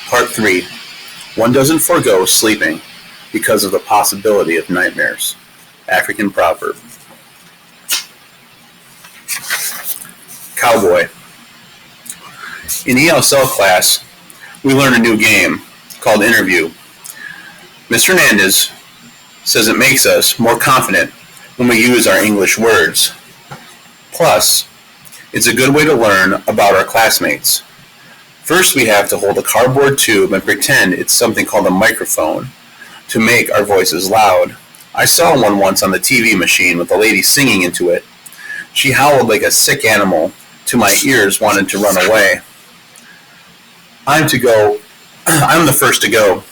Part 3. One doesn't forego sleeping because of the possibility of nightmares. African proverb. Cowboy. In ESL class, we learn a new game called Interview. Mr. Hernandez says it makes us more confident when we use our English words. Plus, it's a good way to learn about our classmates. First, we have to hold a cardboard tube and pretend it's something called a microphone to make our voices loud. I saw one once on the TV machine with a lady singing into it. She howled like a sick animal till my ears wanted to run away. I'm the first to go.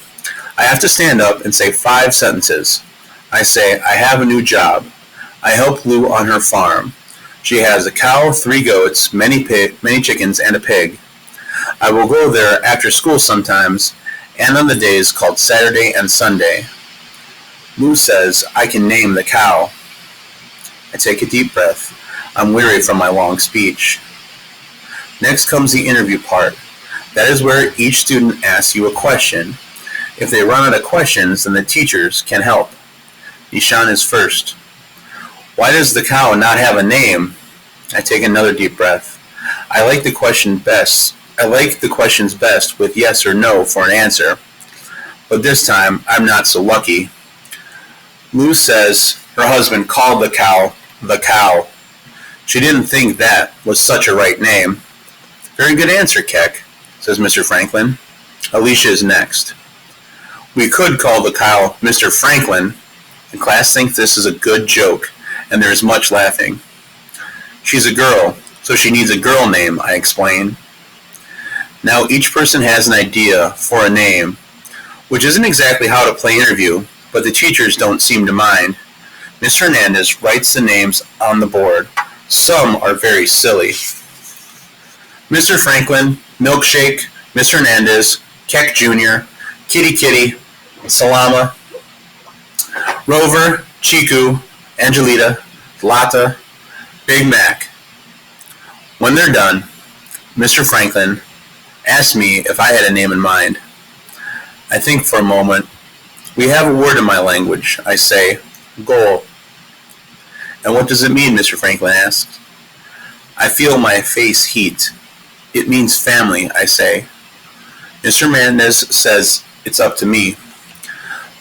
I have to stand up and say 5 sentences. I say, I have a new job. I help Lou on her farm. She has a cow, 3 goats, many chickens, and a pig. I will go there after school sometimes, and on the days called Saturday and Sunday. Lou says I can name the cow. I take a deep breath. I'm weary from my long speech. Next comes the interview part. That is where each student asks you a question. If they run out of questions, then the teachers can help. Nishan is first. Why does the cow not have a name? I take another deep breath. I like the questions best with yes or no for an answer. But this time, I'm not so lucky. Lou says her husband called the cow the cow. She didn't think that was such a right name. Very good answer, Keck, says Mr. Franklin. Alicia is next. We could call the cow Mr. Franklin. The class thinks this is a good joke, and there is much laughing. She's a girl, so she needs a girl name, I explain. Now each person has an idea for a name, which isn't exactly how to play interview, but the teachers don't seem to mind. Mr. Hernandez writes the names on the board. Some are very silly. Mr. Franklin, Milkshake, Mr. Hernandez, Keck Jr., Kitty Kitty, Salama, Rover, Chiku, Angelita, Lata, Big Mac. When they're done, Mr. Franklin asks me if I had a name in mind. I think for a moment. We have a word in my language. I say, goal. And what does it mean, Mr. Franklin asks. I feel my face heat. It means family, I say. Mr. Hernandez says it's up to me.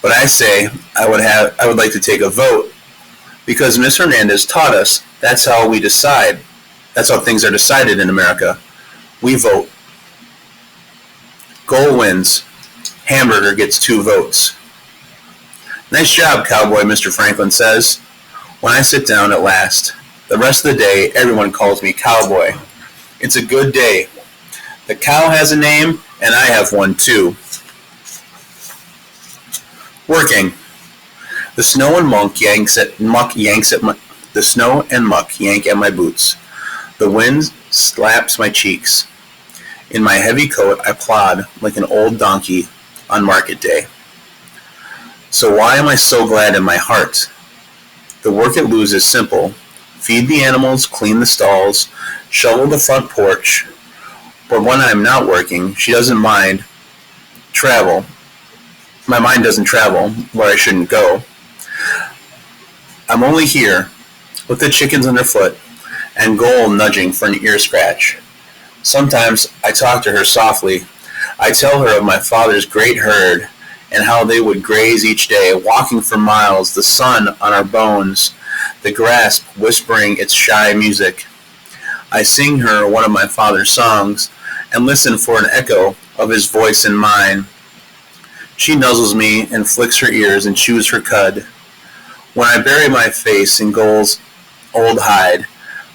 But I say I would like to take a vote, because Mr. Hernandez taught us that's how we decide. That's how things are decided in America. We vote. Goal wins. Hamburger gets 2 votes. Nice job, Cowboy, Mr. Franklin says. When I sit down at last, the rest of the day, everyone calls me Cowboy. It's a good day. The cow has a name, and I have one too. Working. The snow and muck yank at my boots. The wind slaps my cheeks. In my heavy coat, I plod like an old donkey on market day. So why am I so glad in my heart? The work at Lou's is simple. Feed the animals, clean the stalls, shovel the front porch. But when I'm not working, she doesn't mind travel. My mind doesn't travel where I shouldn't go. I'm only here with the chickens underfoot and Goal nudging for an ear scratch. Sometimes I talk to her softly. I tell her of my father's great herd and how they would graze each day, walking for miles, the sun on our bones, the grass whispering its shy music. I sing her one of my father's songs and listen for an echo of his voice in mine. She nuzzles me and flicks her ears and chews her cud. When I bury my face in Goal's old hide,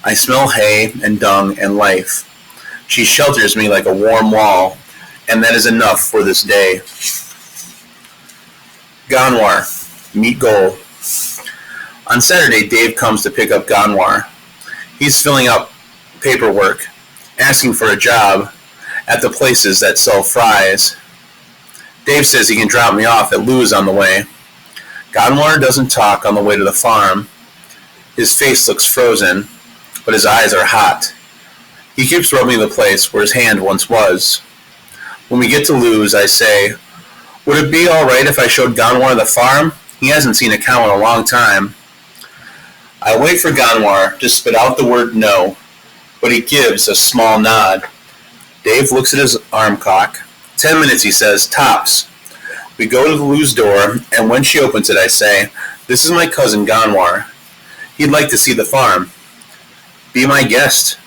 I smell hay and dung and life. She shelters me like a warm wall, and that is enough for this day. Ganwar, meet Goal. On Saturday, Dave comes to pick up Ganwar. He's filling out paperwork, asking for a job at the places that sell fries. Dave says he can drop me off at Lou's on the way. Ganwar doesn't talk on the way to the farm. His face looks frozen, but his eyes are hot. He keeps rubbing the place where his hand once was. When we get to Lou's, I say, would it be alright if I showed Ganwar the farm? He hasn't seen a cow in a long time. I wait for Ganwar to spit out the word no, but he gives a small nod. Dave looks at his arm clock. 10 minutes, he says, tops. We go to Lou's door, and when she opens it, I say, this is my cousin Ganwar. He'd like to see the farm. Be my guest,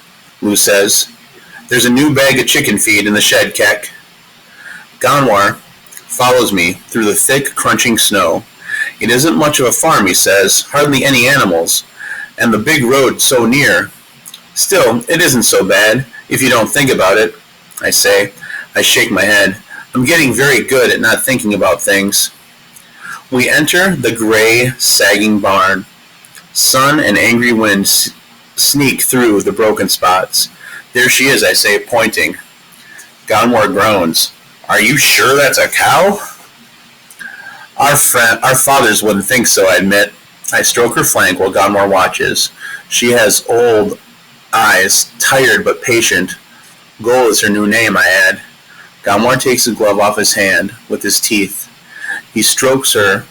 Lou says. There's a new bag of chicken feed in the shed, Keck. Ganwar follows me through the thick, crunching snow. It isn't much of a farm, he says, hardly any animals, and the big road so near. Still, it isn't so bad, if you don't think about it, I say. I shake my head. I'm getting very good at not thinking about things. We enter the gray, sagging barn. Sun and angry wind sneak through the broken spots. There she is, I say, pointing. Ganwar groans. Are you sure that's a cow? Our fathers wouldn't think so, I admit. I stroke her flank while Ganwar watches. She has old eyes, tired but patient. Goal is her new name, I add. Ganwar takes the glove off his hand with his teeth. He strokes her,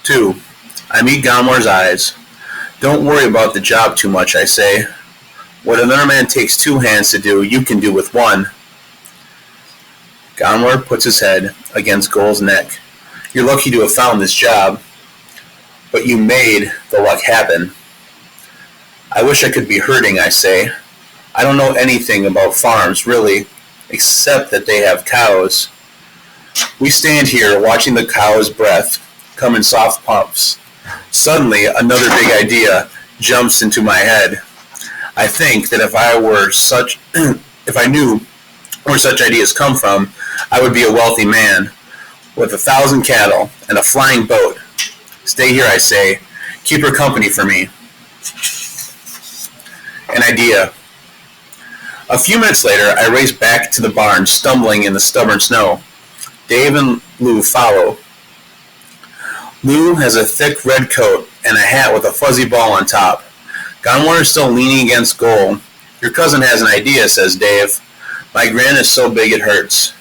too. I meet Ganwar's eyes. Don't worry about the job too much, I say. What another man takes 2 hands to do, you can do with 1. Ganwar puts his head against Goal's neck. You're lucky to have found this job, but you made the luck happen. I wish I could be hurting, I say. I don't know anything about farms, really, except that they have cows. We stand here watching the cow's breath come in soft puffs. Suddenly, another big idea jumps into my head. I think that if I knew where such ideas come from, I would be a wealthy man with 1,000 cattle and a flying boat. Stay here, I say. Keep her company for me. An idea. A few minutes later, I race back to the barn, stumbling in the stubborn snow. Dave and Lou follow. Lou has a thick red coat and a hat with a fuzzy ball on top. Ganwar is still leaning against Goal. Your cousin has an idea, says Dave. My grin is so big it hurts.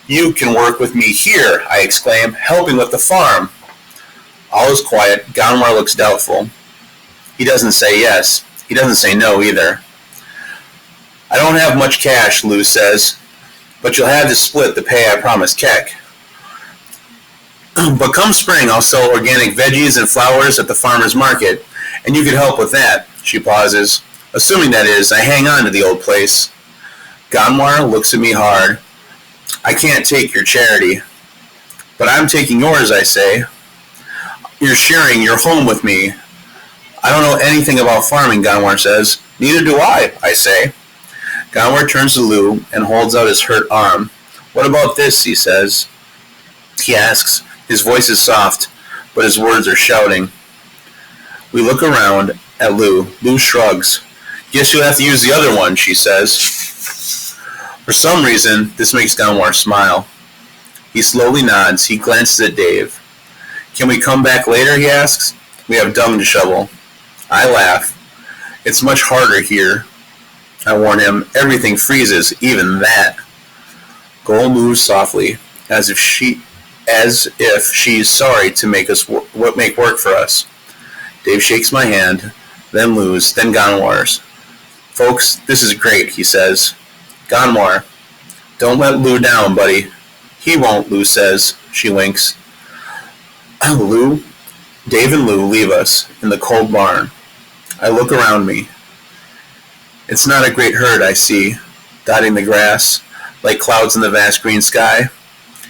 You can work with me here, I exclaim, helping with the farm. All is quiet. Ganwar looks doubtful. He doesn't say yes. He doesn't say no either. I don't have much cash, Lou says, but you'll have to split the pay I promised Keck. But come spring, I'll sell organic veggies and flowers at the farmer's market, and you could help with that, she pauses. Assuming, that is, I hang on to the old place. Ganwar looks at me hard. I can't take your charity. But I'm taking yours, I say. You're sharing your home with me. I don't know anything about farming, Ganwar says. Neither do I say. Ganwar turns to Lou and holds out his hurt arm. What about this, he says. He asks. His voice is soft, but his words are shouting. We look around at Lou. Lou shrugs. Guess you'll have to use the other one, she says. For some reason, this makes Ganwar smile. He slowly nods. He glances at Dave. Can we come back later, he asks. We have dung to shovel. I laugh. It's much harder here. I warn him. Everything freezes, even that. Goal moves softly, as if she's sorry to make work for us. Dave shakes my hand, then Lou's, then Ganwar's. Folks, this is great, he says. Ganwar, don't let Lou down, buddy. He won't, Lou says. She winks. Lou, Dave and Lou leave us in the cold barn. I look around me. It's not a great herd I see, dotting the grass, like clouds in the vast green sky.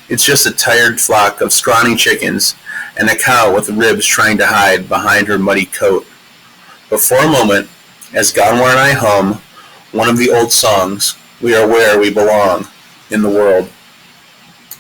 It's just a tired flock of scrawny chickens and a cow with ribs trying to hide behind her muddy coat. But for a moment, as Ganwar and I hum one of the old songs, we are where we belong in the world.